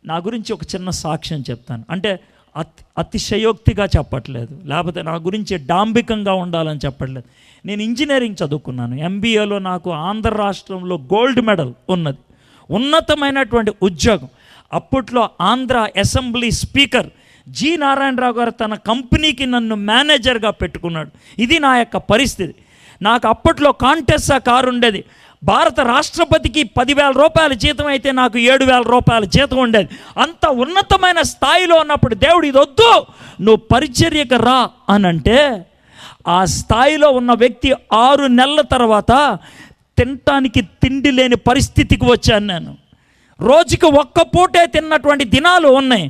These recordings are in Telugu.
నా గురించి ఒక చిన్న సాక్ష్యం చెప్తాను. అంటే అతిశయోక్తిగా చెప్పట్లేదు, లేకపోతే నా గురించి డాంబికంగా ఉండాలని చెప్పట్లేదు. నేను ఇంజనీరింగ్ చదువుకున్నాను. MBAలో నాకు ఆంధ్ర రాష్ట్రంలో గోల్డ్ మెడల్ ఉన్నది, ఉన్నతమైనటువంటి ఉద్యోగం. అప్పట్లో Andhra assembly speaker G Narayanarao గారు తన కంపెనీకి నన్ను మేనేజర్గా పెట్టుకున్నాడు. ఇది నా యొక్క పరిస్థితి. నాకు అప్పట్లో కాంటెస్సా కారు ఉండేది. భారత రాష్ట్రపతికి 10,000 రూపాయల జీతం అయితే నాకు 7,000 రూపాయల జీతం ఉండేది. అంత ఉన్నతమైన స్థాయిలో ఉన్నప్పుడు దేవుడు ఇది వద్దు, నువ్వు పరిచర్యకు రా అని అంటే, ఆ స్థాయిలో ఉన్న వ్యక్తి 6 నెలల తర్వాత తినటానికి తిండి లేని పరిస్థితికి వచ్చాను నేను. రోజుకి ఒక్క పూటే తిన్నటువంటి దినాలు ఉన్నాయి.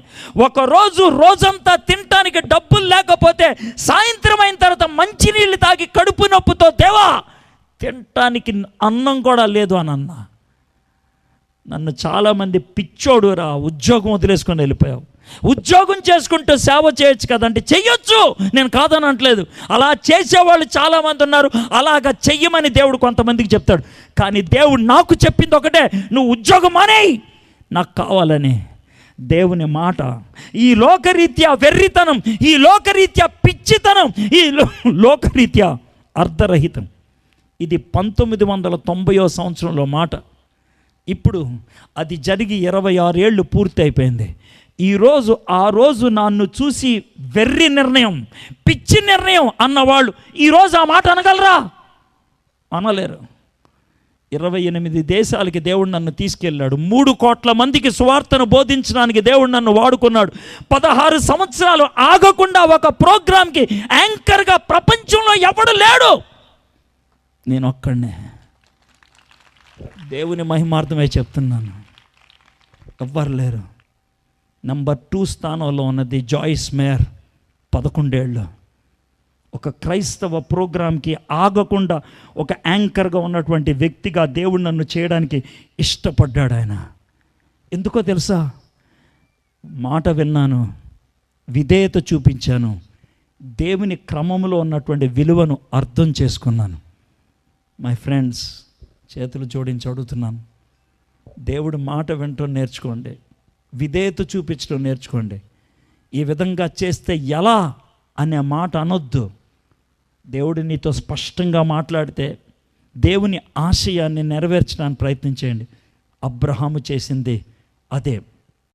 రోజంతా తినటానికి డబ్బులు లేకపోతే సాయంత్రం అయిన తర్వాత మంచినీళ్ళు తాగి కడుపు నొప్పుతో దేవా తినటానికి అన్నం కూడా లేదు అని అన్నా. నన్ను చాలామంది పిచ్చోడు రా, ఉద్యోగం వదిలేసుకొని వెళ్ళిపోయావు, ఉద్యోగం చేసుకుంటూ సేవ చేయొచ్చు కదంటే చెయ్యొచ్చు, నేను కాదని అనట్లేదు. అలా చేసేవాళ్ళు చాలామంది ఉన్నారు. అలాగా చెయ్యమని దేవుడు కొంతమందికి చెప్తాడు. కానీ దేవుడు నాకు చెప్పింది ఒకటే, నువ్వు ఉద్యోగం మానేయి, నాకు కావాలని. దేవుని మాట ఈ లోకరీత్యా వెర్రితనం, ఈ లోకరీత్యా పిచ్చితనం, ఈ లోకరీత్యా అర్ధరహితం. ఇది 1990వ సంవత్సరంలో మాట. ఇప్పుడు అది జరిగి 26 ఏళ్ళు పూర్తి అయిపోయింది. ఆ రోజు నన్ను చూసి వెర్రి నిర్ణయం, పిచ్చి నిర్ణయం అన్నవాళ్ళు ఈరోజు ఆ మాట అనగలరా? అనలేరు. 28 దేశాలకి దేవుడు నన్ను తీసుకెళ్ళాడు. 3 కోట్ల మందికి సువార్తను బోధించడానికి దేవుడు నన్ను వాడుకున్నాడు. 16 సంవత్సరాలు ఆగకుండా ఒక ప్రోగ్రాంకి యాంకర్గా ప్రపంచంలో ఎవడు లేడు, నేను ఒక్కడనే. దేవుని మహిమార్థమే చెప్తున్నాను, ఎవ్వరు లేరు. నంబర్ 2 స్థానంలో ఉన్నది జాయిస్ మేయర్. 11 ఏళ్ళు ఒక క్రైస్తవ ప్రోగ్రాంకి ఆగకుండా ఒక యాంకర్గా ఉన్నటువంటి వ్యక్తిగా దేవుడు నన్ను చేయడానికి ఇష్టపడ్డాడు ఆయన. ఎందుకో తెలుసా? మాట విన్నాను, విధేయత చూపించాను, దేవుని క్రమంలో ఉన్నటువంటి విలువను అర్థం చేసుకున్నాను. మై ఫ్రెండ్స్, చేతులు జోడించి అడుగుతున్నాను, దేవుడు మాట వినటం నేర్చుకోండి, విధేయత చూపించడం నేర్చుకోండి. ఈ విధంగా చేస్తే ఎలా అనే మాట అనొద్దు. దేవుడు నీతో స్పష్టంగా మాట్లాడితే దేవుని ఆశయాన్ని నెరవేర్చడానికి ప్రయత్నం చేయండి. అబ్రహాము చేసింది అదే.